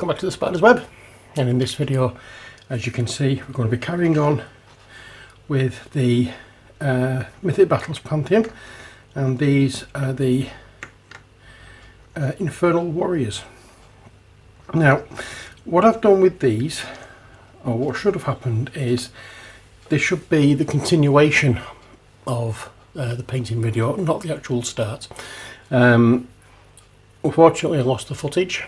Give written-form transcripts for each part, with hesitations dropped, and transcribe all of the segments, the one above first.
welcome back to the Spider's Web, and in this video, as you can see, we're going to be carrying on with the Mythic Battles Pantheon, and these are the Infernal Warriors. Now, what I've done with these, or what should have happened, is this should be the continuation of the painting video, not the actual start. Unfortunately, I lost the footage.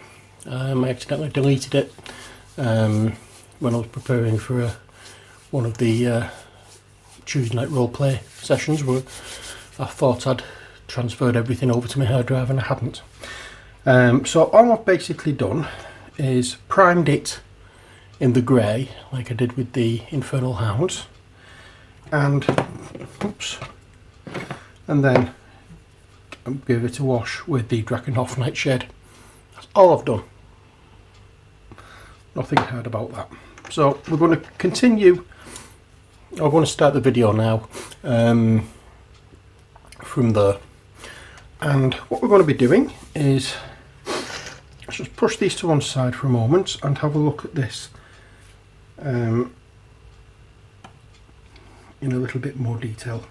I accidentally deleted it when I was preparing for one of the Tuesday night roleplay sessions, where I thought I'd transferred everything over to my hard drive and I hadn't. So all I've basically done is primed it in the grey, like I did with the Infernal Hounds, and then give it a wash with the Drakenhof Nightshade. That's all I've done. Nothing hard about that. So we're going to continue. I'm going to start the video now from there. And what we're going to be doing is, let's just push these to one side for a moment and have a look at this in a little bit more detail.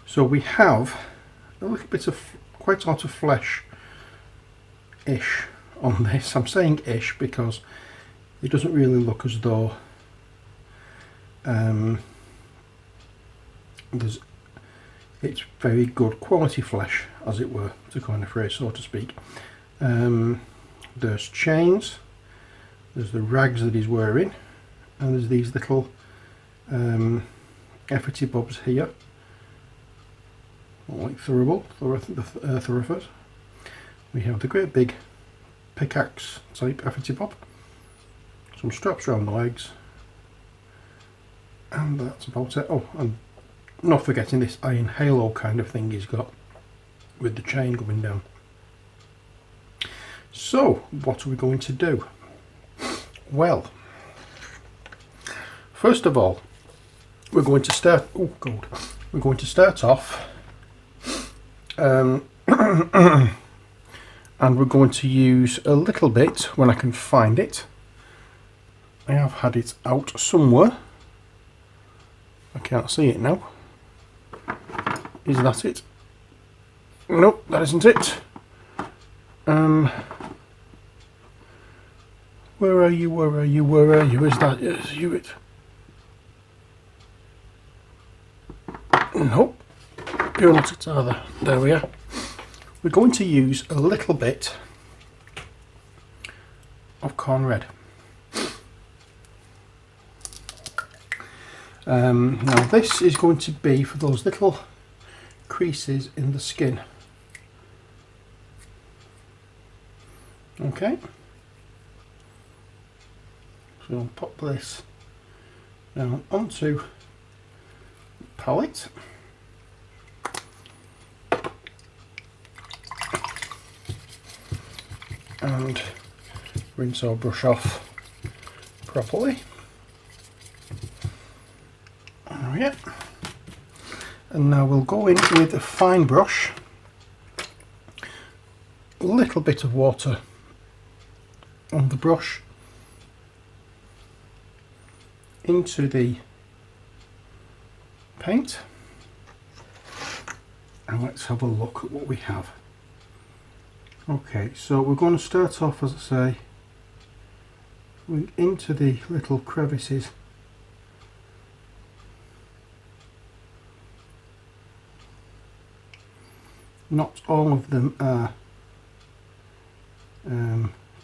So we have a little bit of quite a lot of flesh-ish on this. I'm saying ish because it doesn't really look as though it's very good quality flesh, as it were, to coin a phrase, so to speak. There's chains, there's the rags that he's wearing, and there's these little efforty bobs here, like thoroughford. We have the great big pickaxe type efforty bob, some straps around the legs, and that's about it. Oh, and not forgetting this iron halo kind of thing he's got with the chain going down. So what are we going to do? Well, first of all, we're going to start off and we're going to use a little bit, when I can find it. I have had it out somewhere. I can't see it now. Is that it? Nope, that isn't it. Where are you? Where are you? Where are you? Is you it? Nope. You're not it either. There we are. We're going to use a little bit of corn red. Now this is going to be for those little creases in the skin. Okay. So I'll pop this down onto the palette. And rinse our brush off properly. There we are. And now we'll go in with a fine brush, a little bit of water on the brush into the paint, and let's have a look at what we have. Okay, so we're going to start off, as I say, into the little crevices. Not all of them are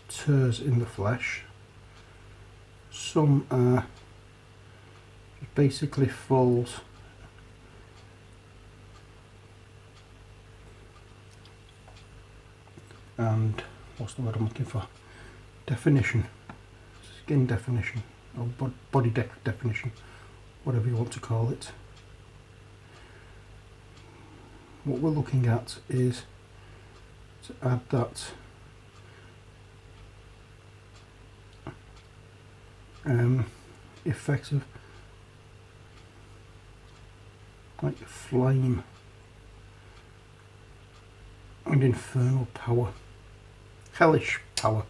tears in the flesh. Some are basically folds. And what's the word I'm looking for? Definition. Skin definition. Or body definition. Whatever you want to call it. What we're looking at is to add that effect of like flame and infernal power, hellish power.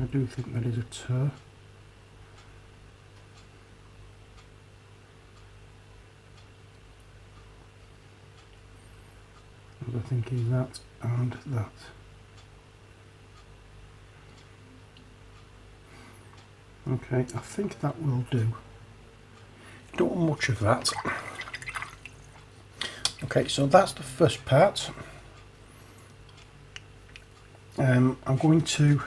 I do think that is a tur. I think is that and that. Okay, I think that will do. Don't want much of that. Okay, so that's the first part. I'm going to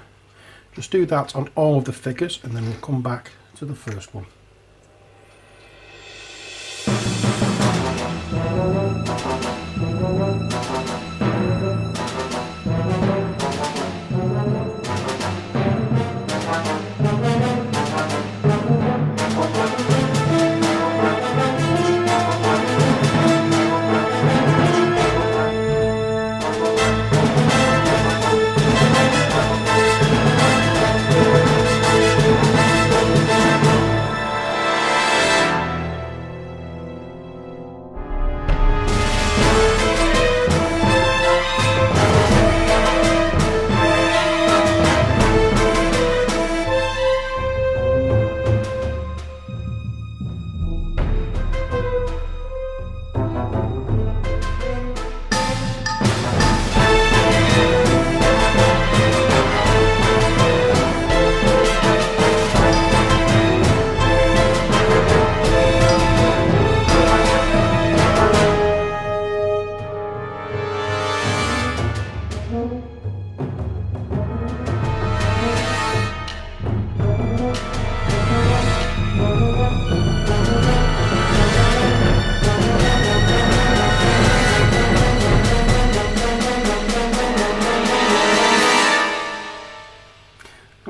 just do that on all of the figures and then we'll come back to the first one.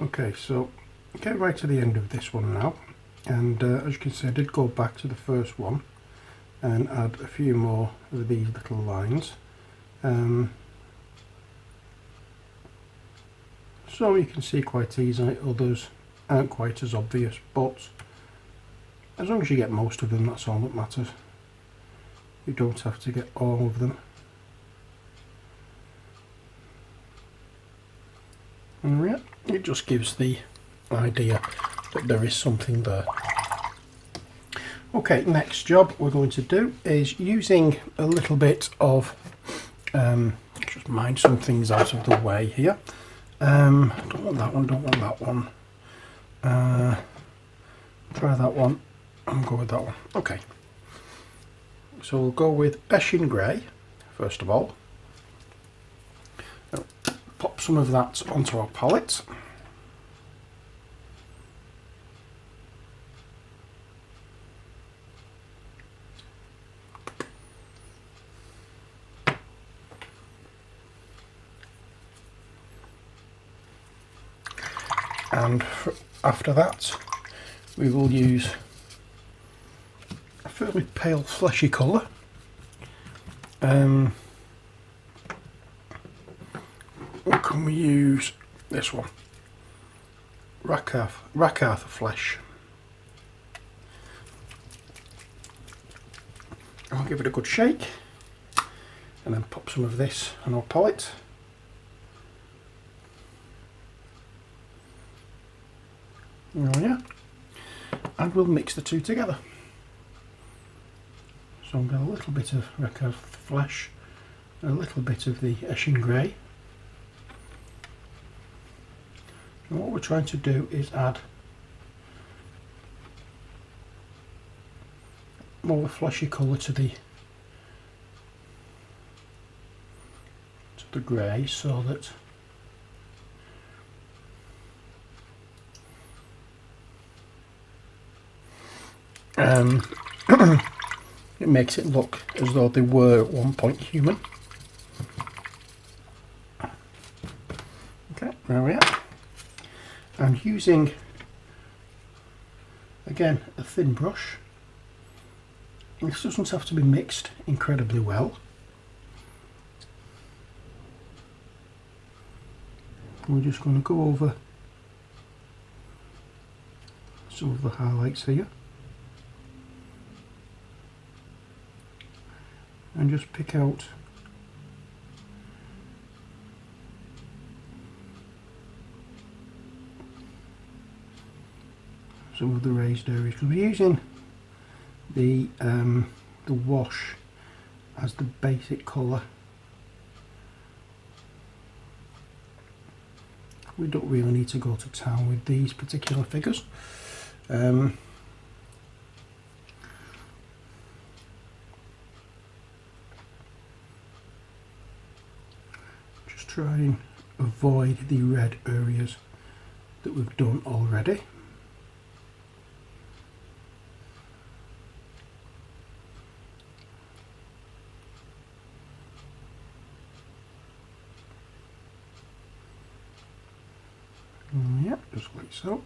Okay, so get right to the end of this one now, and as you can see I did go back to the first one and add a few more of these little lines, so you can see quite easily. Others aren't quite as obvious, but as long as you get most of them, that's all that matters. You don't have to get all of them. And yeah, it just gives the idea that there is something there. Okay, next job we're going to do is using a little bit of, just mine some things out of the way here. Don't want that one, don't want that one. Try that one and go with that one. Okay, so we'll go with Eshin Grey first of all. Pop some of that onto our palette. And after that we will use a fairly pale fleshy colour. What can we use? This one, Rakarth Flesh. I'll give it a good shake and then pop some of this on our palette. Oh yeah, and we'll mix the two together. So I've got a little bit of Rakarth Flesh, a little bit of the Eshin Grey. And what we're trying to do is add more fleshy colour to the grey, so that it makes it look as though they were at one point human. Okay, there we are. And using, again, a thin brush. This doesn't have to be mixed incredibly well. We're just going to go over some of the highlights here and just pick out some of the raised areas, because we're using the wash as the basic colour. We don't really need to go to town with these particular figures. Just try and avoid the red areas that we've done already. Yep, just like so.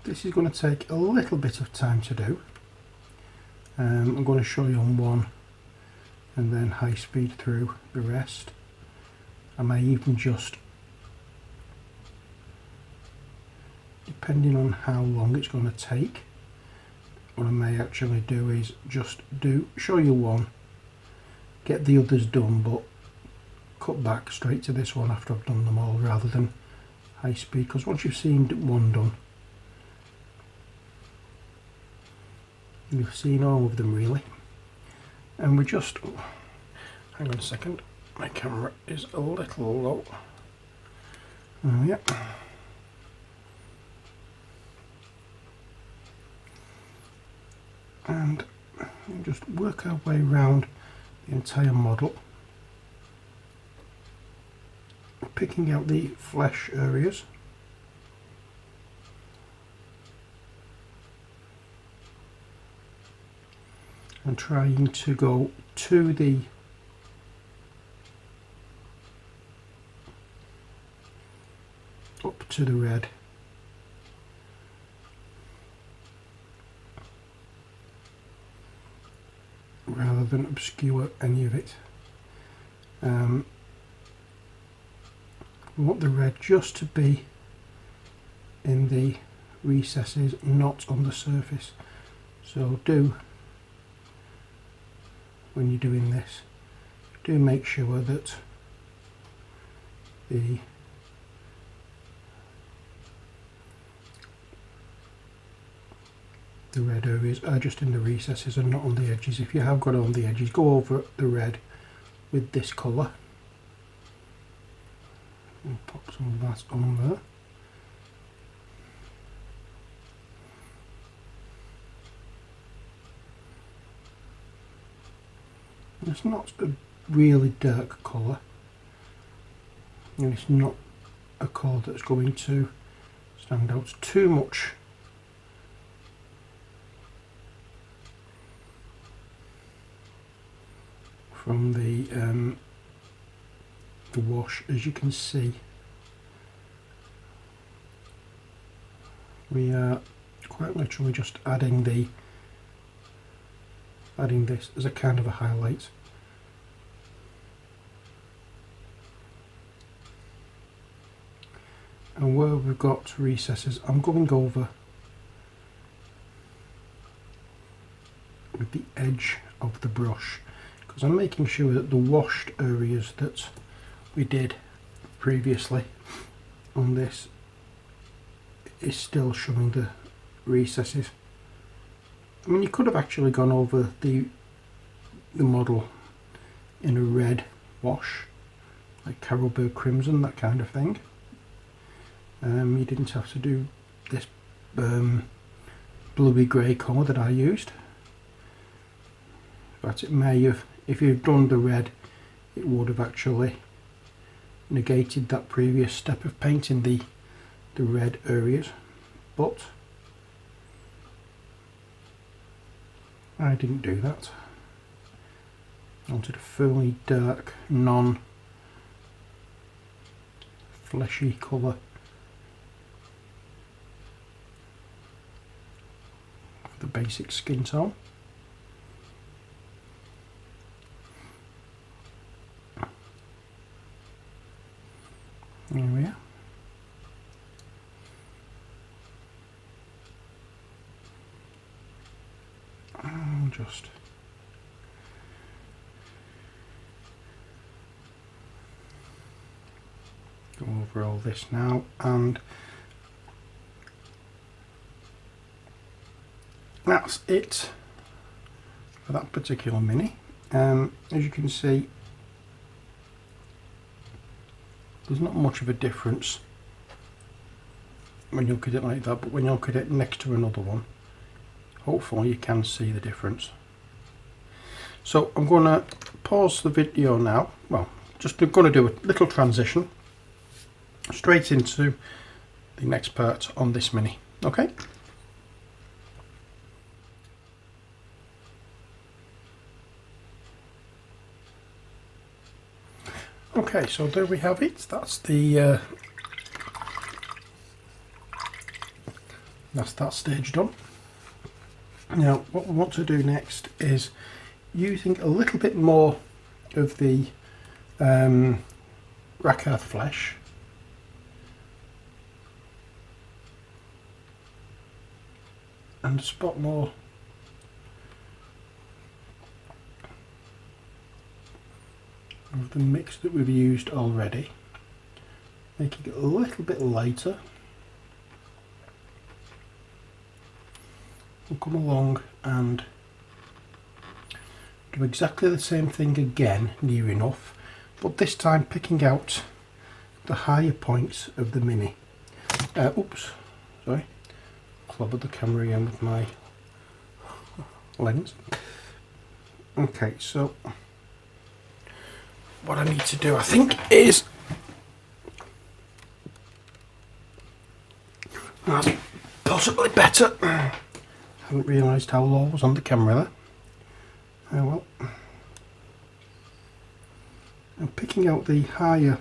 This is going to take a little bit of time to do. I'm going to show you on one and then high speed through the rest. I may even just, depending on how long it's going to take, what I may actually do is just show you one, get the others done, but cut back straight to this one after I've done them all, rather than high speed, because once you've seen one done, you've seen all of them really. And we just, hang on a second, my camera is a little low. Oh yeah. And we'll just work our way around the entire model, picking out the flesh areas. And trying to go to the up to the red. Rather than obscure any of it. We want the red just to be in the recesses, not on the surface. So when you're doing this, do make sure that the red areas are just in the recesses and not on the edges. If you have got it on the edges, go over the red with this colour and pop some of that on there. It's not a really dark colour, and it's not a colour that's going to stand out too much from the wash. As you can see, we are quite literally just adding this as a kind of a highlight. And where we've got recesses, I'm going over with the edge of the brush, because I'm making sure that the washed areas that we did previously on this is still showing the recesses. I mean, you could have actually gone over the model in a red wash, like Carolburg Crimson, that kind of thing. You didn't have to do this bluey grey colour that I used. But it may have, if you'd done the red, it would have actually negated that previous step of painting the red areas. But I didn't do that. I wanted a fairly dark, non-fleshy colour for the basic skin tone. There we are. I'll just go over all this now, and that's it for that particular mini. As you can see, there's not much of a difference when you look at it like that, but when you look at it next to another one, hopefully you can see the difference. So I'm going to pause the video now. Well, just I'm going to do a little transition straight into the next part on this mini. Okay. Okay, so there we have it. That's the that's that stage done. Now, what we want to do next is using a little bit more of the Rakarth flesh. And a spot more of the mix that we've used already, making it a little bit lighter. We'll come along and do exactly the same thing again, near enough, but this time picking out the higher points of the mini. Oops, sorry, clobbered the camera again with my lens. Okay, so what I need to do, I think, is that's possibly better. I haven't realised how low I was on the camera there. Oh well. I'm picking out the higher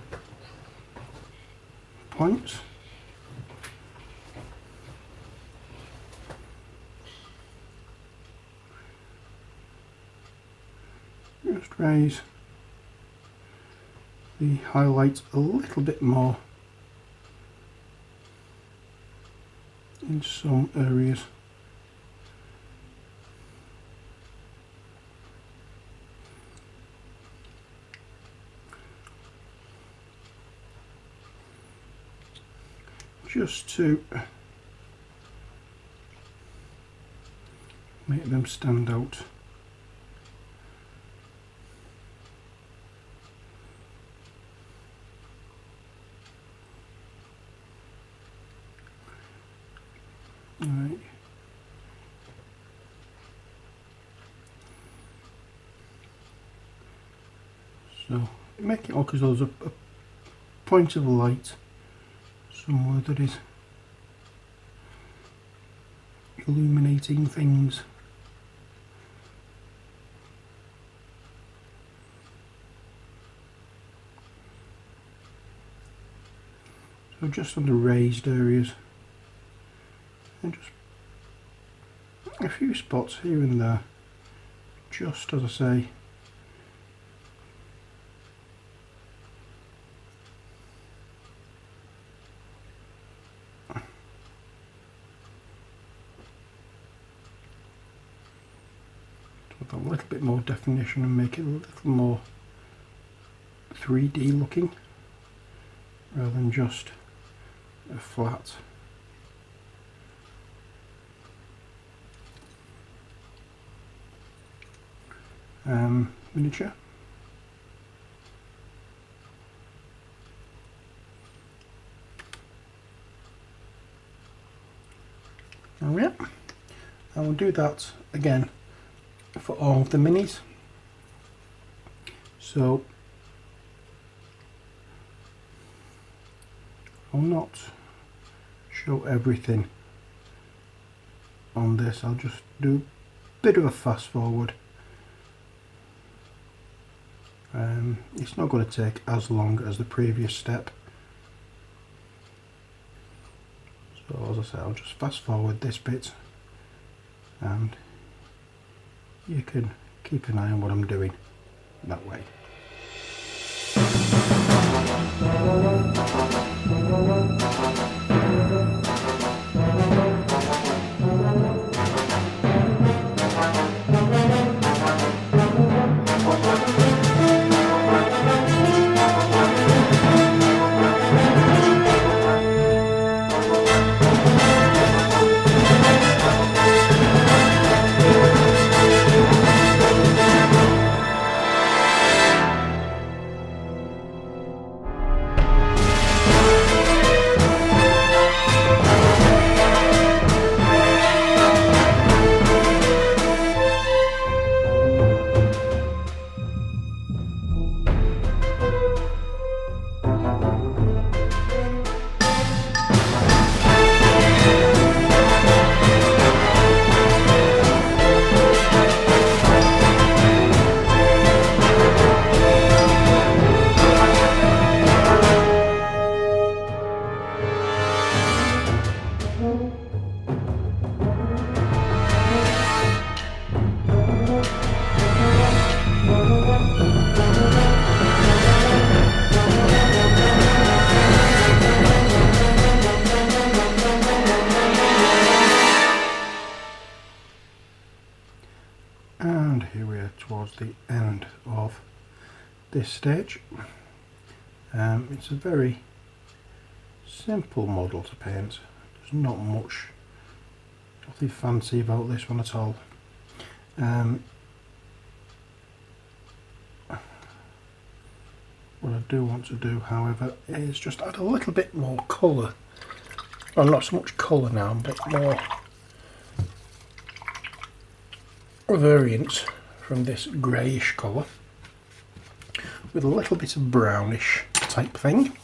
points. Just raise the highlights a little bit more in some areas. Just to make them stand out. Right. So make it look as though there's a point of light somewhere that is illuminating things. So just on the raised areas, and just a few spots here and there, just as I say, with a little bit more definition and make it a little more 3D looking rather than just a flat miniature. Oh yeah, I will do that again for all of the minis. So I'll not show everything on this, I'll just do a bit of a fast forward. It's not going to take as long as the previous step, so as I say, I'll just fast forward this bit and you can keep an eye on what I'm doing that way. towards the end of this stage. It's a very simple model to paint. There's not much nothing fancy about this one at all. What I do want to do, however, is just add a little bit more colour. Well, not so much colour now, but more variance from this greyish colour with a little bit of brownish type thing.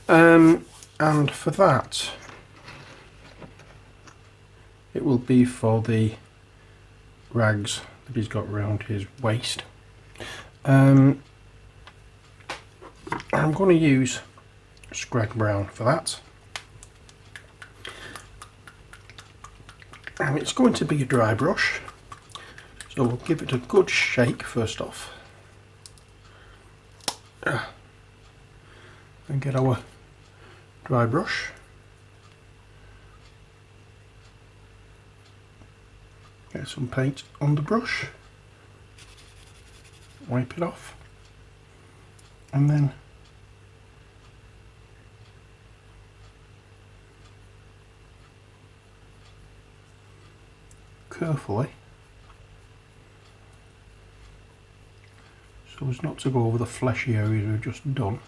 And for that, it will be for the rags that he's got around his waist. I'm going to use Scrag Brown for that. And it's going to be a dry brush, so we'll give it a good shake first off. And get our dry brush. Get some paint on the brush. Wipe it off. And then carefully, so as not to go over the fleshy areas we've just done,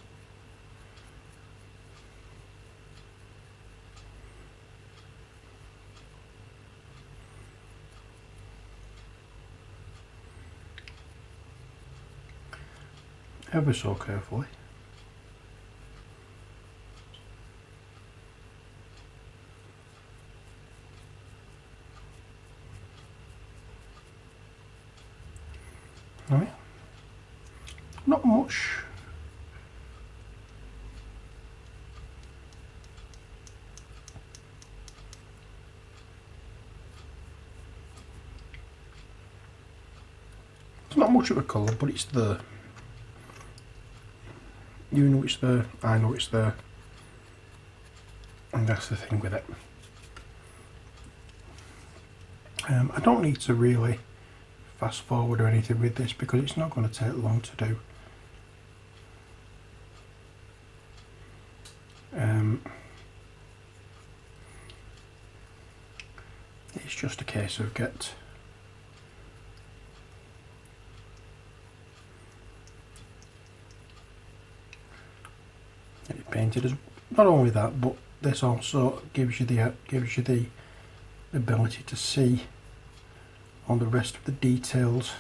ever so carefully. Right. Not much. It's not much of a colour, but it's there. You know it's there, I know it's there, and that's the thing with it. I don't need to really fast forward or anything with this because it's not going to take long to do. It's just a case of get it painted. As not only that, but this also gives you the ability to see on the rest of the details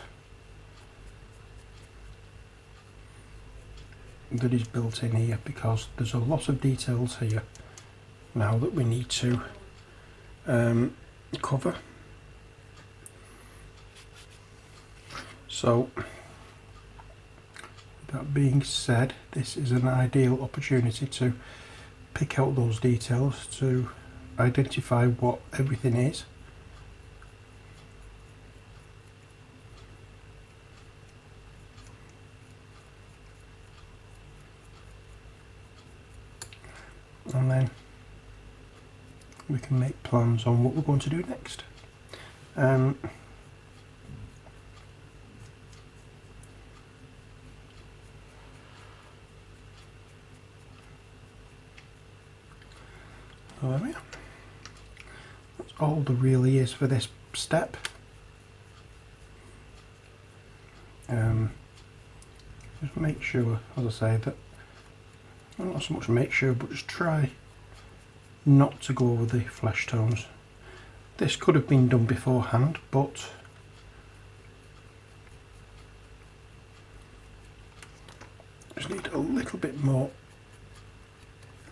that is built in here, because there's a lot of details here now that we need to cover. So that being said, this is an ideal opportunity to pick out those details, to identify what everything is. And then we can make plans on what we're going to do next. So there we are. That's all there really is for this step. Just make sure, as I say, that well, not so much make sure, but just try not to go over the flesh tones. This could have been done beforehand, but just need a little bit more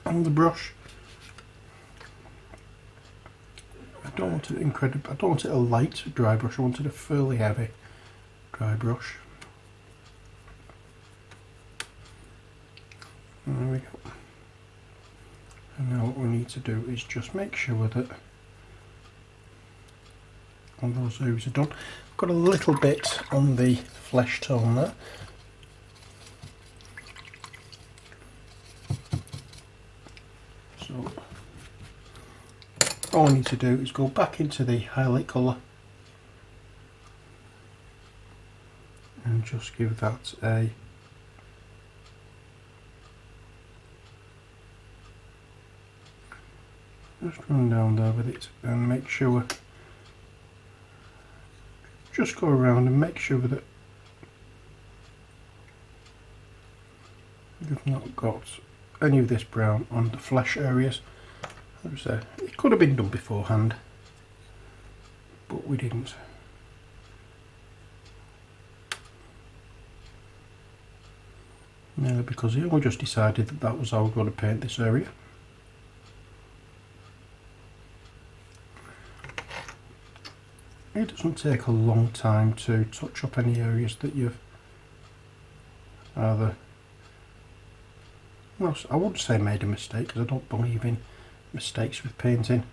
on the brush. I don't want it incredible. I don't want it a light dry brush. I want it a fairly heavy dry brush. And there we go. And now what we need to do is just make sure that all those areas are done. I've got a little bit on the flesh tone there. So all I need to do is go back into the highlight colour and just give that a just run down there with it and make sure, just go around and make sure that you've not got any of this brown on the flesh areas. It could have been done beforehand, but we didn't. Mainly because we just decided that that was how we're going to paint this area. It doesn't take a long time to touch up any areas that you've either, well, I wouldn't say made a mistake, because I don't believe in mistakes with painting.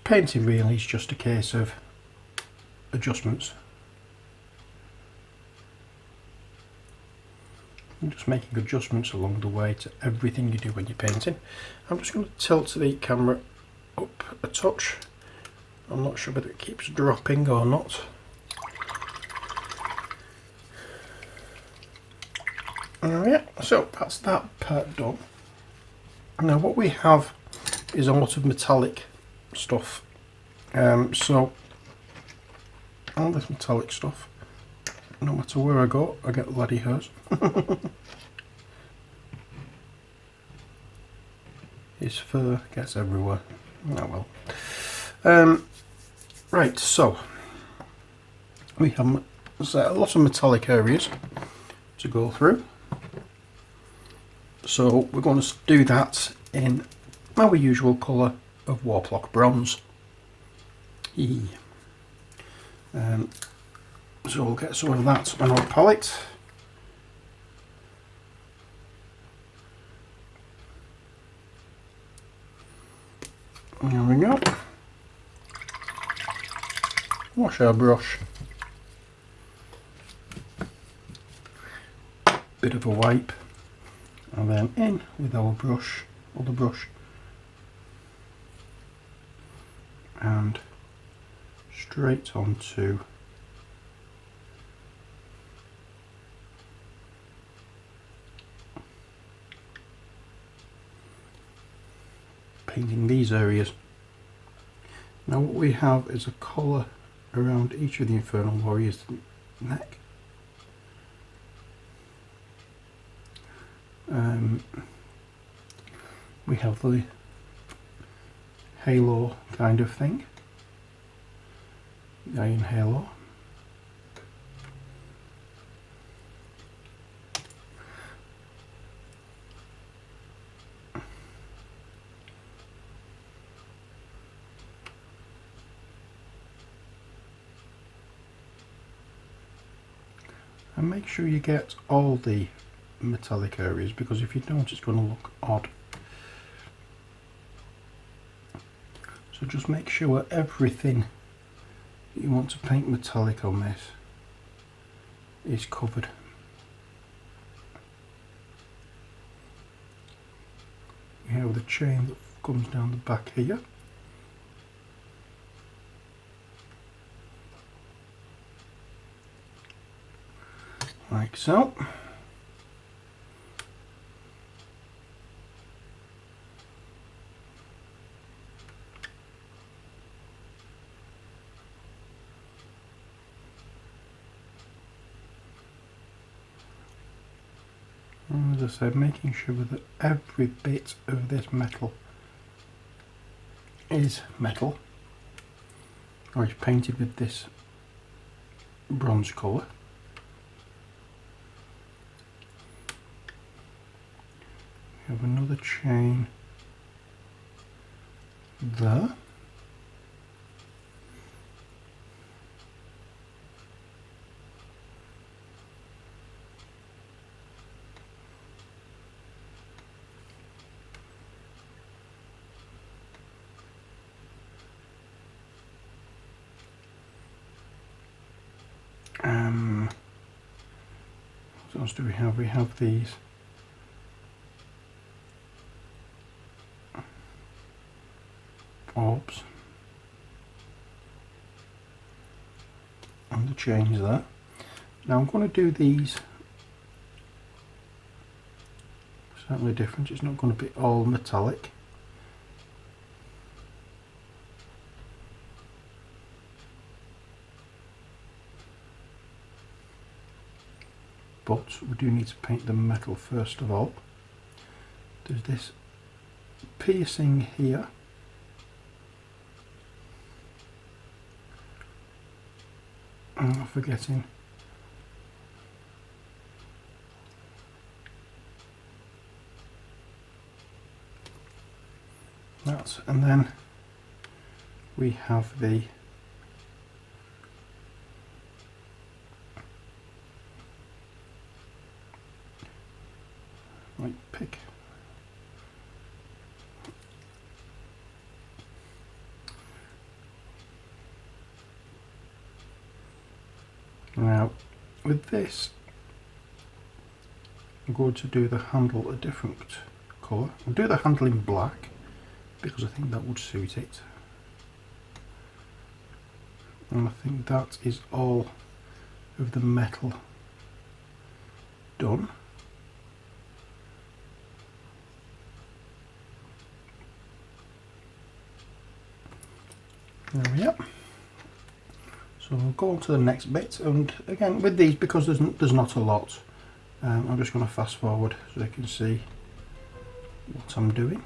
Painting really is just a case of adjustments. You're just making adjustments along the way to everything you do when you're painting. I'm just going to tilt the camera up a touch. I'm not sure whether it keeps dropping or not. Yeah, so that's that part done. Now what we have is a lot of metallic stuff. So all this metallic stuff, no matter where I go, I get bloody hairs. His fur gets everywhere. Oh well. Right, so we have a lot of metallic areas to go through. So we're going to do that in our usual colour of Warplock Bronze. So we'll get some of that on our palette. There we go. Wash our brush. Bit of a wipe. And then in with our brush, other brush. And straight onto painting these areas. Now what we have is a collar around each of the Infernal Warriors' neck. We have the halo kind of thing, the iron halo. And make sure you get all the metallic areas, because if you don't, it's going to look odd. So just make sure everything you want to paint metallic on this is covered. You have the chain that comes down the back here. Like so. And as I said, making sure that every bit of this metal is metal, or is painted with this bronze colour. We have another chain there. What else do we have? We have these orbs. the change there. Now I'm going to do these slightly different. It's not going to be all metallic. But we do need to paint the metal first of all. There's this piercing here. I'm forgetting. That, and then we have the pick. Now with this I'm going to do the handle a different colour. I'll do the handle in black because I think that would suit it. And I think that is all of the metal done. There we are. So we'll go on to the next bit, and again with these, because there's not a lot, I'm just going to fast forward so you can see what I'm doing.